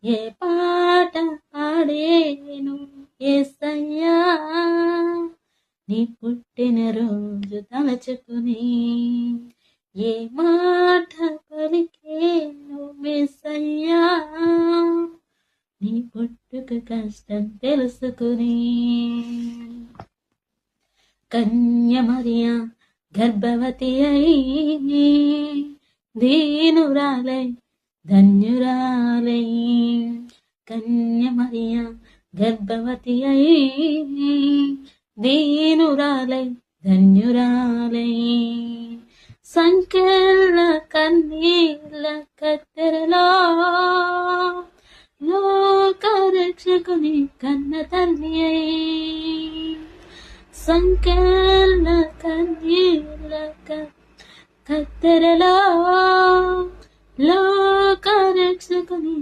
ఏ పాట పాడేను యేసయ్యా నీ పుట్టిన రోజు తలచుకుని, ఏ మాట పలికేను యేసయ్యా నీ పుట్టుక కష్టం తెలుసుకుని. కన్య మరియా గర్భవతి అయి దీనురాలై ధన్యురాలై, కన్య మరియా గర్భవతి అయి దీనురాలై ధన్యురాలై, సంకెళ్ళ కన్నీళ్ళ కత్తెరలో లోక రక్షకుని కన్న తల్లి అయి, సంకెళ్ళ కన్నీళ్ళ కత్తెరలో లోక రక్షకుని